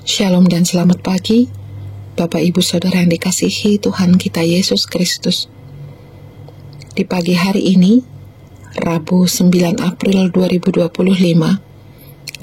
Shalom dan selamat pagi, Bapak Ibu Saudara yang dikasihi Tuhan kita Yesus Kristus. Di pagi hari ini, Rabu 9 April 2025,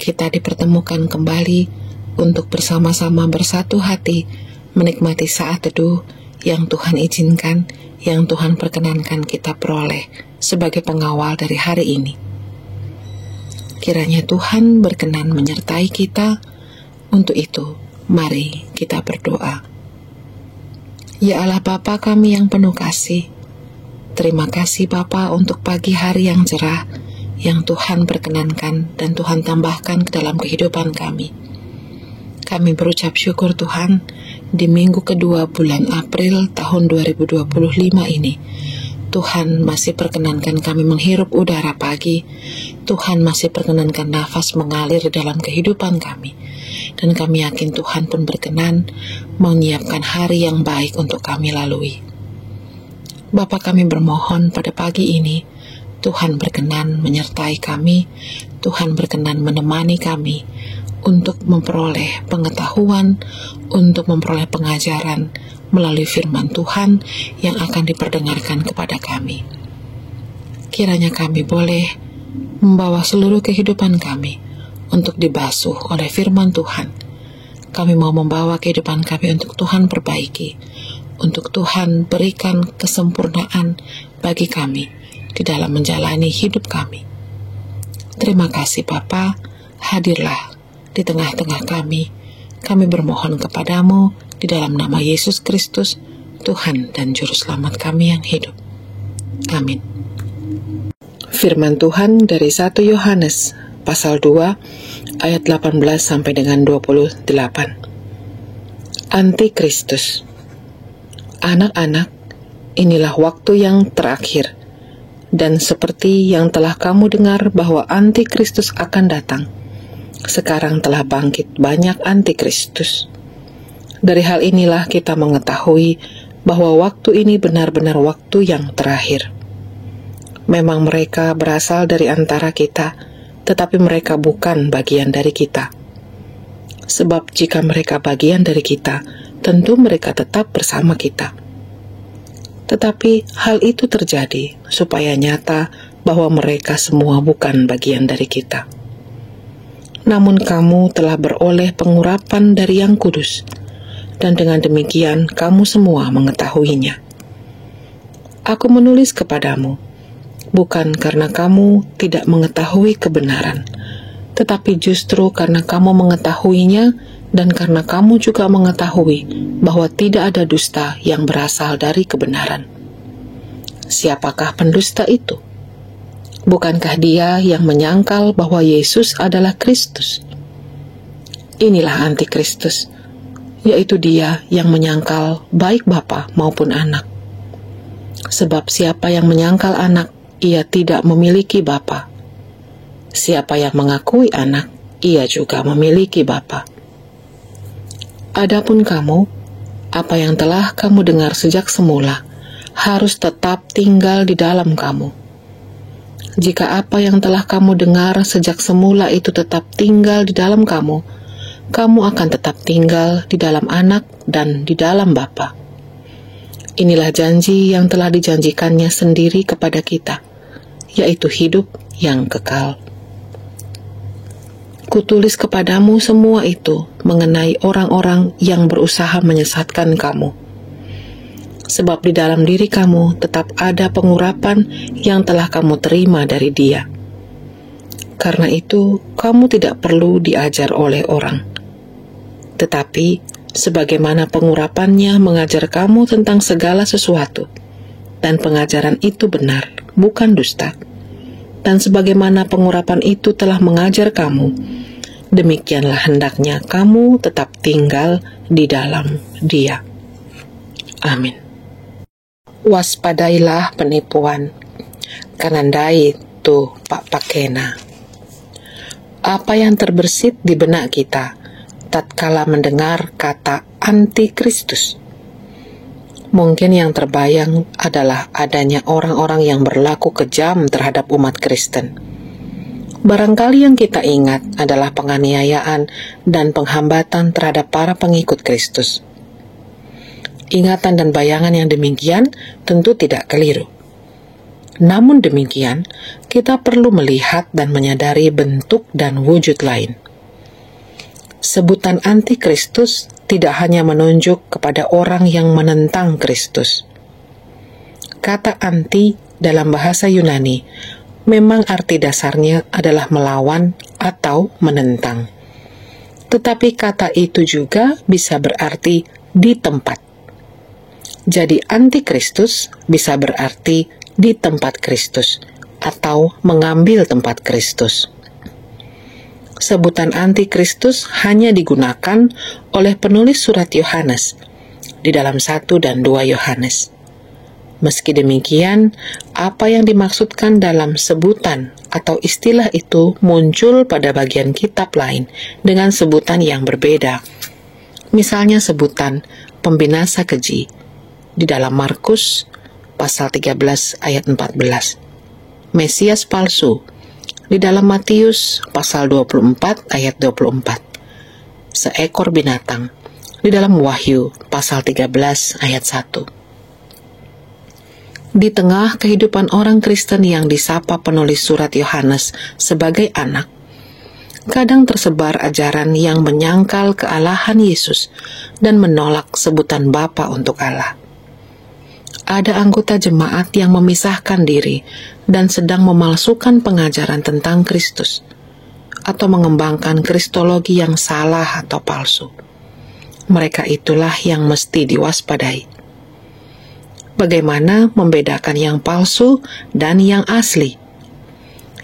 kita dipertemukan kembali untuk bersama-sama bersatu hati menikmati saat teduh yang Tuhan izinkan, yang Tuhan perkenankan kita peroleh sebagai pengawal dari hari ini. Kiranya Tuhan berkenan menyertai kita. Untuk itu, mari kita berdoa. Ya Allah Bapa kami yang penuh kasih, terima kasih Bapa untuk pagi hari yang cerah yang Tuhan perkenankan dan Tuhan tambahkan ke dalam kehidupan kami. Kami berucap syukur Tuhan, di minggu kedua bulan April tahun 2025 ini, Tuhan masih perkenankan kami menghirup udara pagi. Tuhan masih perkenankan nafas mengalir dalam kehidupan kami. Dan kami yakin Tuhan pun berkenan menyiapkan hari yang baik untuk kami lalui. Bapa kami bermohon pada pagi ini, Tuhan berkenan menyertai kami, Tuhan berkenan menemani kami untuk memperoleh pengetahuan, untuk memperoleh pengajaran melalui firman Tuhan yang akan diperdengarkan kepada kami. Kiranya kami boleh membawa seluruh kehidupan kami untuk dibasuh oleh firman Tuhan. Kami mau membawa kehidupan kami untuk Tuhan perbaiki, untuk Tuhan berikan kesempurnaan bagi kami di dalam menjalani hidup kami. Terima kasih Bapa, hadirlah di tengah-tengah kami. Kami bermohon kepadamu di dalam nama Yesus Kristus, Tuhan dan Juru Selamat kami yang hidup. Amin. Firman Tuhan dari 1 Yohanes pasal 2 ayat 18 sampai dengan 28. Antikristus. Anak-anak, inilah waktu yang terakhir, dan seperti yang telah kamu dengar bahwa Antikristus akan datang, sekarang telah bangkit banyak Antikristus. Dari hal inilah kita mengetahui bahwa waktu ini benar-benar waktu yang terakhir. Memang mereka berasal dari antara kita, tetapi mereka bukan bagian dari kita. Sebab jika mereka bagian dari kita, tentu mereka tetap bersama kita. Tetapi hal itu terjadi supaya nyata bahwa mereka semua bukan bagian dari kita. Namun kamu telah beroleh pengurapan dari Yang Kudus, dan dengan demikian kamu semua mengetahuinya. Aku menulis kepadamu, bukan karena kamu tidak mengetahui kebenaran, tetapi justru karena kamu mengetahuinya dan karena kamu juga mengetahui bahwa tidak ada dusta yang berasal dari kebenaran. Siapakah pendusta itu? Bukankah dia yang menyangkal bahwa Yesus adalah Kristus? Inilah Antikristus, yaitu dia yang menyangkal baik bapa maupun anak. Sebab siapa yang menyangkal anak, ia tidak memiliki bapa. Siapa yang mengakui anak, ia juga memiliki bapa. Adapun kamu, apa yang telah kamu dengar sejak semula, harus tetap tinggal di dalam kamu. Jika apa yang telah kamu dengar sejak semula itu tetap tinggal di dalam kamu, kamu akan tetap tinggal di dalam anak dan di dalam Bapa. Inilah janji yang telah dijanjikannya sendiri kepada kita, yaitu hidup yang kekal. Kutulis kepadamu semua itu mengenai orang-orang yang berusaha menyesatkan kamu. Sebab di dalam diri kamu tetap ada pengurapan yang telah kamu terima dari Dia. Karena itu, kamu tidak perlu diajar oleh orang. Tetapi, sebagaimana pengurapannya mengajar kamu tentang segala sesuatu, dan pengajaran itu benar, bukan dusta, dan sebagaimana pengurapan itu telah mengajar kamu, demikianlah hendaknya kamu tetap tinggal di dalam Dia. Amin. Waspadailah penipuan, kanandai tu pak pakena. Apa yang terbersit di benak kita tatkala mendengar kata Antikristus? Mungkin yang terbayang adalah adanya orang-orang yang berlaku kejam terhadap umat Kristen. Barangkali yang kita ingat adalah penganiayaan dan penghambatan terhadap para pengikut Kristus. Ingatan dan bayangan yang demikian tentu tidak keliru. Namun demikian, kita perlu melihat dan menyadari bentuk dan wujud lain. Sebutan anti-Kristus tidak hanya menunjuk kepada orang yang menentang Kristus. Kata anti dalam bahasa Yunani memang arti dasarnya adalah melawan atau menentang. Tetapi kata itu juga bisa berarti di tempat. Jadi anti-Kristus bisa berarti di tempat Kristus atau mengambil tempat Kristus. Sebutan anti-Kristus hanya digunakan oleh penulis surat Yohanes di dalam 1 dan 2 Yohanes. Meski demikian, apa yang dimaksudkan dalam sebutan atau istilah itu muncul pada bagian kitab lain dengan sebutan yang berbeda. Misalnya sebutan pembinasa keji di dalam Markus pasal 13 ayat 14. Mesias palsu di dalam Matius pasal 24 ayat 24. Seekor binatang di dalam Wahyu pasal 13 ayat 1. Di tengah kehidupan orang Kristen yang disapa penulis surat Yohanes sebagai anak, kadang tersebar ajaran yang menyangkal kealahan Yesus dan menolak sebutan Bapa untuk Allah. Ada anggota jemaat yang memisahkan diri dan sedang memalsukan pengajaran tentang Kristus atau mengembangkan kristologi yang salah atau palsu. Mereka itulah yang mesti diwaspadai. Bagaimana membedakan yang palsu dan yang asli?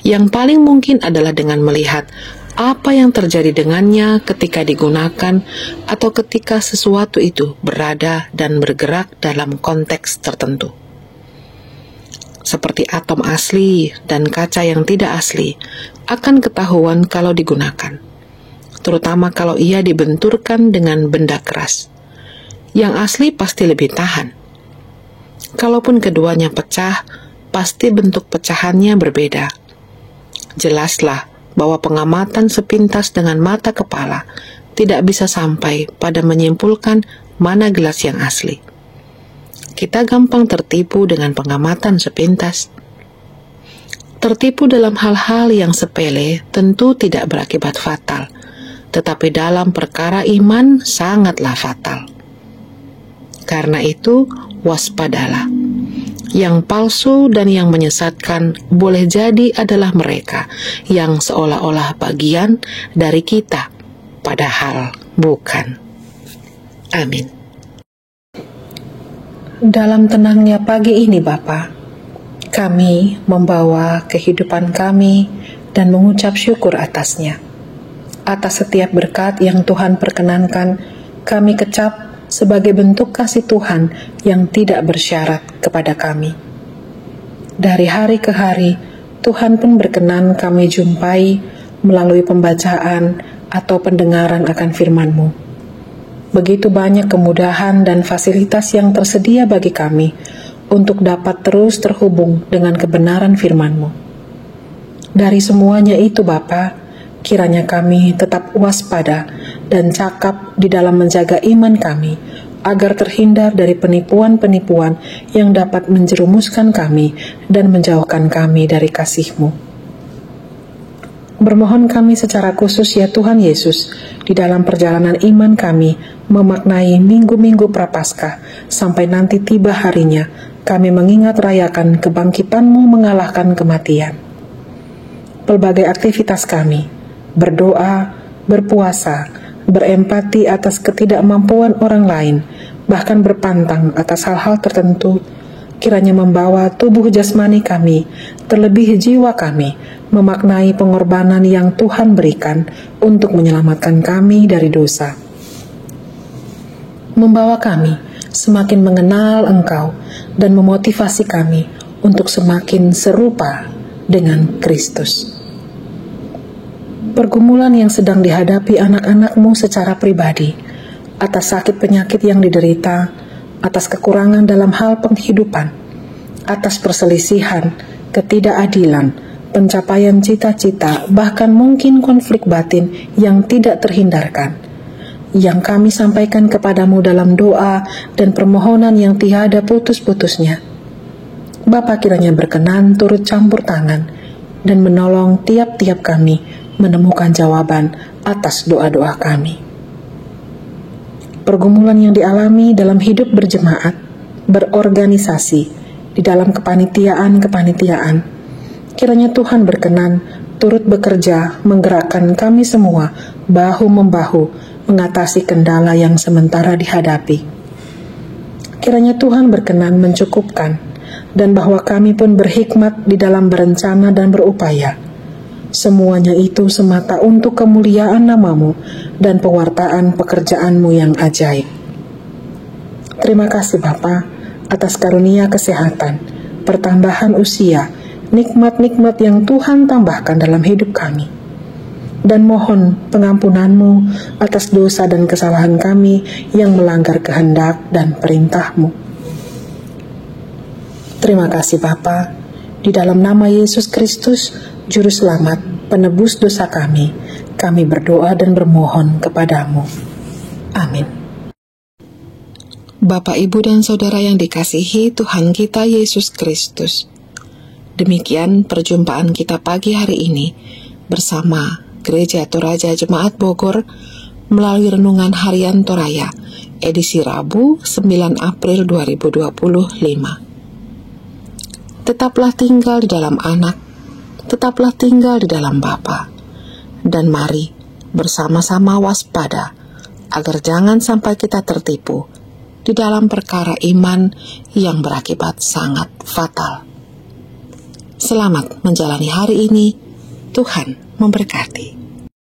Yang paling mungkin adalah dengan melihat apa yang terjadi dengannya ketika digunakan atau ketika sesuatu itu berada dan bergerak dalam konteks tertentu. Seperti atom asli dan kaca yang tidak asli akan ketahuan kalau digunakan, terutama kalau ia dibenturkan dengan benda keras. Yang asli pasti lebih tahan. Kalaupun keduanya pecah, pasti bentuk pecahannya berbeda. Jelaslah bahwa pengamatan sepintas dengan mata kepala tidak bisa sampai pada menyimpulkan mana gelas yang asli. Kita gampang tertipu dengan pengamatan sepintas. Tertipu dalam hal-hal yang sepele tentu tidak berakibat fatal, tetapi dalam perkara iman sangatlah fatal. Karena itu, waspadalah. Yang palsu dan yang menyesatkan boleh jadi adalah mereka yang seolah-olah bagian dari kita, padahal bukan. Amin. Dalam tenangnya pagi ini, Bapa, kami membawa kehidupan kami dan mengucap syukur atasnya. Atas setiap berkat yang Tuhan perkenankan, kami kecap sebagai bentuk kasih Tuhan yang tidak bersyarat kepada kami. Dari hari ke hari, Tuhan pun berkenan kami jumpai melalui pembacaan atau pendengaran akan firman-Mu. Begitu banyak kemudahan dan fasilitas yang tersedia bagi kami untuk dapat terus terhubung dengan kebenaran firman-Mu. Dari semuanya itu, Bapa, kiranya kami tetap waspada dan cakap di dalam menjaga iman kami, agar terhindar dari penipuan-penipuan yang dapat menjerumuskan kami dan menjauhkan kami dari kasih-Mu. Bermohon kami secara khusus ya Tuhan Yesus, di dalam perjalanan iman kami memaknai minggu-minggu Prapaskah, sampai nanti tiba harinya, kami mengingat rayakan kebangkitan-Mu mengalahkan kematian. Pelbagai aktivitas kami, berdoa, berpuasa, berempati atas ketidakmampuan orang lain, bahkan berpantang atas hal-hal tertentu, kiranya membawa tubuh jasmani kami, terlebih jiwa kami, memaknai pengorbanan yang Tuhan berikan untuk menyelamatkan kami dari dosa. Membawa kami semakin mengenal Engkau dan memotivasi kami untuk semakin serupa dengan Kristus. Pergumulan yang sedang dihadapi anak-anak-Mu secara pribadi, atas sakit penyakit yang diderita, atas kekurangan dalam hal penghidupan, atas perselisihan, ketidakadilan, pencapaian cita-cita, bahkan mungkin konflik batin yang tidak terhindarkan, yang kami sampaikan kepadamu dalam doa dan permohonan yang tiada putus-putusnya. Bapa kiranya berkenan turut campur tangan dan menolong tiap-tiap kami menemukan jawaban atas doa-doa kami. Pergumulan yang dialami dalam hidup berjemaat, berorganisasi, di dalam kepanitiaan, kiranya Tuhan berkenan turut bekerja menggerakkan kami semua bahu-membahu mengatasi kendala yang sementara dihadapi. Kiranya Tuhan berkenan mencukupkan dan bahwa kami pun berhikmat di dalam berencana dan berupaya. Semuanya itu semata untuk kemuliaan nama-Mu dan pewartaan pekerjaan-Mu yang ajaib. Terima kasih Bapa atas karunia kesehatan, pertambahan usia, nikmat-nikmat yang Tuhan tambahkan dalam hidup kami. Dan mohon pengampunan-Mu atas dosa dan kesalahan kami yang melanggar kehendak dan perintah-Mu. Terima kasih Bapa, di dalam nama Yesus Kristus, Juru Selamat, penebus dosa kami berdoa dan bermohon kepadamu. Amin. Bapak, Ibu, dan Saudara yang dikasihi Tuhan kita Yesus Kristus, demikian perjumpaan kita pagi hari ini bersama Gereja Toraja Jemaat Bogor melalui Renungan Harian Toraya, edisi Rabu 9 April 2025. Tetaplah tinggal di dalam Anak, tetaplah tinggal di dalam Bapa, dan mari bersama-sama waspada agar jangan sampai kita tertipu di dalam perkara iman yang berakibat sangat fatal. Selamat menjalani hari ini, Tuhan memberkati.